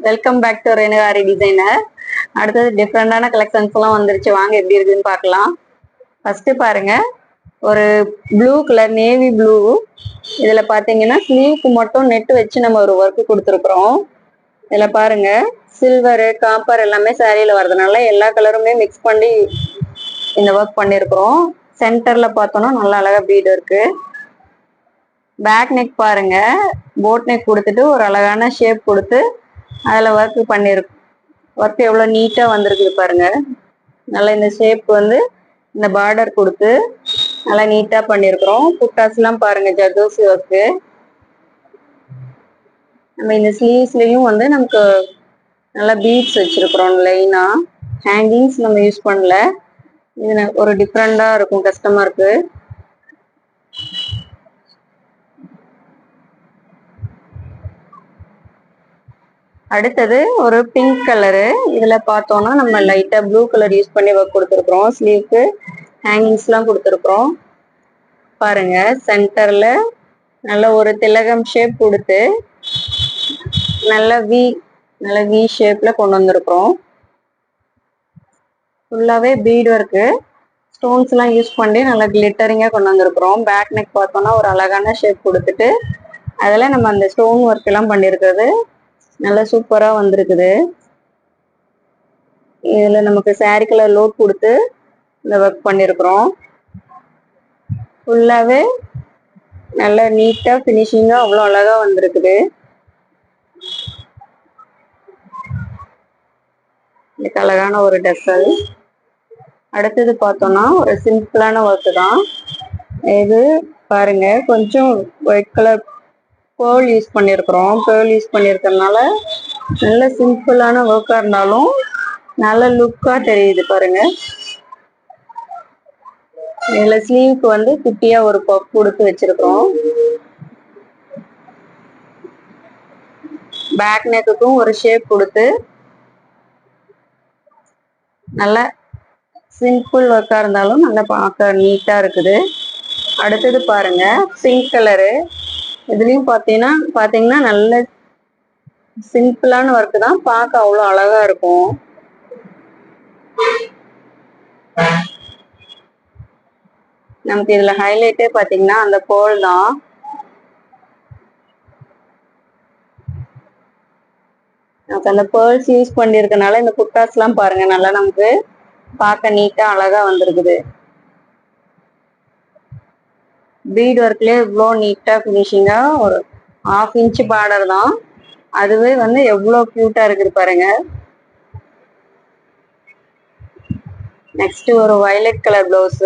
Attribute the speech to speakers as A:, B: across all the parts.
A: Welcome back to Renukari designer. அடுத்தது டிஃப்ரெண்டான collections எல்லாம் வந்துருச்சு. வாங்க எப்படி இருக்குன்னு பார்க்கலாம். ஃபர்ஸ்ட் பாருங்க, ஒரு ப்ளூ கலர் நேவி ப்ளூ. இதுல பாத்தீங்கன்னா ஸ்லீவ்க்கு மட்டும் நெட் வச்சு நம்ம ஒரு ஒர்க் கொடுத்துருக்குறோம். இதுல பாருங்க, சில்வரு காப்பர் எல்லாமே சாரியில வர்றதுனால எல்லா கலருமே மிக்ஸ் பண்ணி இந்த ஒர்க் பண்ணிருக்கிறோம். சென்டர்ல பார்த்தோம்னா நல்லா அழகா பீட் இருக்கு. பேக் நெக் பாருங்க, போட் நெக் கொடுத்துட்டு ஒரு அழகான ஷேப் கொடுத்து அதுல ஒர்க் பண்ணிருக்கு. ஒர்க் எவ்வளவு நீட்டா வந்திருக்குது பாருங்க. நல்லா இந்த ஷேப் வந்து இந்த பார்டர் கொடுத்து நல்லா நீட்டா பண்ணிருக்கிறோம். புட்டாஸ் எல்லாம் பாருங்க, ஜர்தோசி ஒர்க்கு. நம்ம இந்த ஸ்லீவ்ஸ்லயும் வந்து நமக்கு நல்லா பீட்ஸ் வச்சிருக்கிறோம் லைனா. ஹேங்கிங்ஸ் நம்ம யூஸ் பண்ணல. இது ஒரு டிஃப்ரெண்டா இருக்கும் கஸ்டமருக்கு. அடுத்தது ஒரு பிங்க் கலரு. இதுல பார்த்தோம்னா நம்ம லைட்டா ப்ளூ கலர் யூஸ் பண்ணி ஒர்க் கொடுத்துருக்குறோம். ஸ்லீவ்க்கு ஹேங்கிங்ஸ் எல்லாம் கொடுத்துருக்குறோம். பாருங்க, சென்டர்ல நல்ல ஒரு திலகம் ஷேப் கொடுத்து நல்ல வி ஷேப்ல கொண்டு வந்திருக்கிறோம். ஃபுல்லாவே பீட் ஒர்க்கு, ஸ்டோன்ஸ் எல்லாம் யூஸ் பண்ணி நல்லா கிளிட்டரிங்கா கொண்டு வந்திருக்கிறோம். பேக் நெக் பார்த்தோம்னா ஒரு அழகான ஷேப் கொடுத்துட்டு அதுல நம்ம அந்த ஸ்டோன் ஒர்க் எல்லாம் பண்ணிருக்கிறது நல்லா சூப்பரா வந்திருக்குது. இதுல நமக்கு சாரி கலர் லோட் கொடுத்து இந்த ஒர்க் பண்ணிருக்கிறோம். ஃபுல்லாவே நல்லா நீட்டா பினிஷிங்கா அவ்வளோ அழகா வந்திருக்குது. இதுக்கு அழகான ஒரு டெசல். அடுத்தது பார்த்தோம்னா ஒரு சிம்பிளான ஒர்க் தான் இது. பாருங்க, கொஞ்சம் ஒயிட் கலர் பேர்ல் யூஸ் பண்ணிருக்கிறோம். பேர்ல் யூஸ் பண்ணிருக்கிறதுனால நல்ல சிம்பிளான ஒர்க்கா இருந்தாலும் நல்ல லுக்கா தெரியுது பாருங்க. இதுல ஸ்லீவ்க்கு வந்து குட்டியா ஒரு பஃப் கொடுத்து வச்சிருக்கிறோம். பேக் நெக்குக்கும் ஒரு ஷேப் கொடுத்து நல்ல சிம்பிள் ஒர்க்கா இருந்தாலும் நல்லா பார்க்க நீட்டா இருக்குது. அடுத்தது பாருங்க, பிங்க் கலரு. இதுலயும் பாத்தீங்கன்னா நல்ல சிம்பிளான ஒர்க் தான், பார்க்க அவ்வளவு அழகா இருக்கும். நமக்கு இதுல ஹைலைட்டே பாத்தீங்கன்னா அந்த போல் தான். நமக்கு அந்த பேர்ல்ஸ் யூஸ் பண்ணிருக்கனால இந்த புட்டாஸ் எல்லாம் பாருங்க நல்லா நமக்கு பார்க்க நீட்டா அழகா வந்திருக்குது. பீட் ஒர்க்லயே இவ்வளோ நீட்டா பினிஷிங்கா ஒரு 1/2 இன்ச் பார்டர் தான். அதுவே வந்து எவ்வளவு கியூட்டா இருக்குது பாருங்க. நெக்ஸ்ட் ஒரு வயலட் கலர் பிளவுஸ்.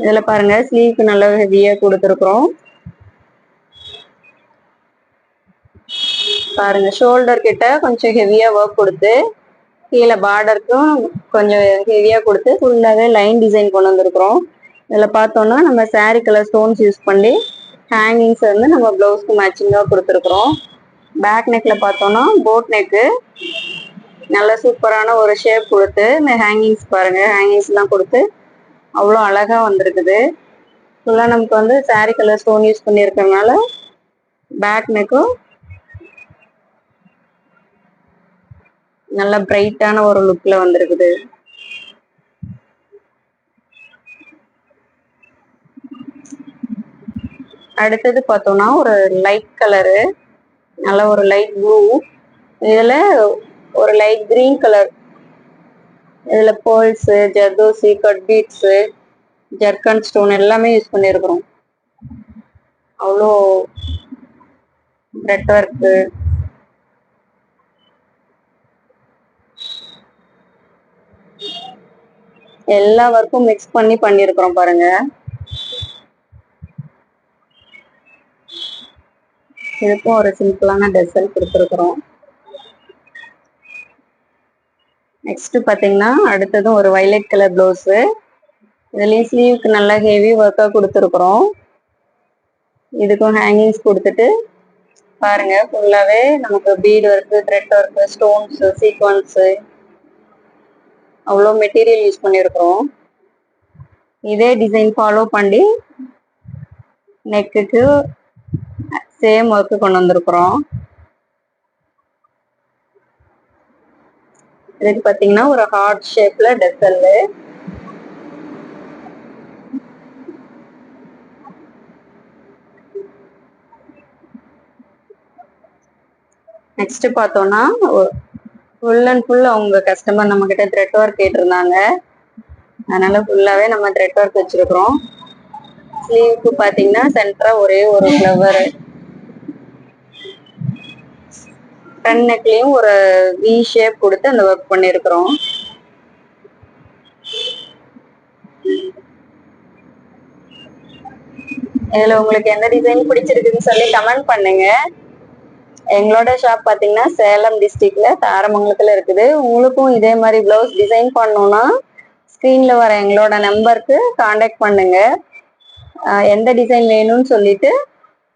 A: இதுல பாருங்க, ஸ்லீவ்க்கு நல்லா ஹெவியா கொடுத்துருக்குறோம். பாருங்க, ஷோல்டர் கிட்ட கொஞ்சம் ஹெவியா ஒர்க் கொடுத்து கீழே பார்டருக்கும் கொஞ்சம் ஹெவியா கொடுத்து ஃபுல்லாவே லைன் டிசைன் கொண்டு வந்திருக்கிறோம். இதுல பார்த்தோம்னா நம்ம சாரி கலர் ஸ்டோன்ஸ் யூஸ் பண்ணி ஹேங்கிங்ஸ் வந்து நம்ம பிளவுஸ்க்கு மேட்சிங்கா கொடுத்துருக்குறோம். பேக் நெக்ல பார்த்தோம்னா போட் நெக்கு நல்ல சூப்பரான ஒரு ஷேப் கொடுத்து இந்த ஹேங்கிங்ஸ் பாருங்க, ஹேங்கிங்ஸ் எல்லாம் கொடுத்து அவ்வளோ அழகா வந்திருக்குது. ஃபுல்லா நமக்கு வந்து சாரி கலர் ஸ்டோன் யூஸ் பண்ணி இருக்கிறதுனால பேக் நெக்கும் நல்ல பிரைட்டான ஒரு லுக்ல வந்திருக்குது. அடுத்தது பார்த்தோம்னா ஒரு லைட் கலரு, நல்ல ஒரு லைட் ப்ளூ. இதுல ஒரு லைட் கிரீன் கலர். இதுல pearls, zardosi, cut beads, zircon stone எல்லாமே யூஸ் பண்ணிருக்கிறோம். அவ்வளோ த்ரெட் ஒர்க்கு, எல்லா ஒர்க்கும் மிக்ஸ் பண்ணி பண்ணிருக்கிறோம் பாருங்க. இதுக்கும் ஒரு சிம்பிளான டெசல் கொடுத்துருக்குறோம். நெக்ஸ்ட் பாத்தீங்கன்னா அடுத்ததும் ஒரு வயலட் கலர் பிளவுஸ். இதுலயும் ஸ்லீவ்க்கு நல்லா ஹெவி ஒர்க்கா கொடுத்துருக்குறோம். இதுக்கும் ஹேங்கிங்ஸ் கொடுத்துட்டு பாருங்க, ஃபுல்லாவே நமக்கு beat work, thread work, stones, sequence அவ்வளோ மெட்டீரியல் யூஸ் பண்ணிருக்கிறோம். இதே டிசைன் ஃபாலோ பண்ணி நெக்குக்கு சேம் ஒர்க்கு கொண்டு வந்திருக்கிறோம். இதுக்கு பாத்தீங்கன்னா ஒரு ஹார்ட் ஷேப்ல டெக்கல். நெக்ஸ்ட் பார்த்தோம்னா ஃபுல் அண்ட் ஃபுல் அவங்க கஸ்டமர் நம்ம கிட்ட த்ரெட் ஒர்க் கேட்டிருந்தாங்க. அதனால ஃபுல்லாவே நம்ம த்ரெட் ஒர்க் வச்சிருக்கிறோம். ஸ்லீவுக்கு பாத்தீங்கன்னா சென்டரா ஒரே ஒரு ஃப்ளவர், ஃப்ரண்ட் நெக்லயும் ஒரு வி ஷேப் கொடுத்து அந்த ஒர்க் பண்ணிருக்கிறோம். இதுல உங்களுக்கு எந்த டிசைன் பிடிச்சிருக்குன்னு சொல்லி கமெண்ட் பண்ணுங்க. எங்களோட ஷாப் பாத்தீங்கன்னா சேலம் டிஸ்ட்ரிக்ட்ல தாரமங்கலத்துல இருக்குது. உங்களுக்கும் இதே மாதிரி பிளவுஸ் டிசைன் பண்ணணும்னா ஸ்கிரீன்ல வர எங்களோட நம்பருக்கு காண்டாக்ட் பண்ணுங்க. எந்த டிசைன் வேணும்னு சொல்லிட்டு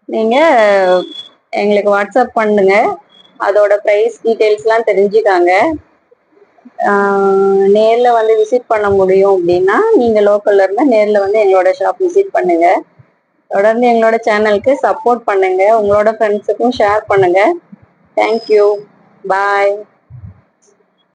A: நீங்க எங்களுக்கு வாட்ஸ்அப் பண்ணுங்க. அதோட ப்ரைஸ் டீட்டெயில்ஸ்லாம் தெரிஞ்சுக்காங்க. நேர்ல வந்து விசிட் பண்ண முடியும் அப்படின்னா நீங்க லோக்கல்ல இருந்தா நேர்ல வந்து எங்களோட ஷாப் விசிட் பண்ணுங்க. தொடர்ந்து எங்களோட சேனலுக்கு சப்போர்ட் பண்ணுங்க. உங்களோட ஃப்ரெண்ட்ஸுக்கும் ஷேர் பண்ணுங்க. தேங்க்யூ. பாய்.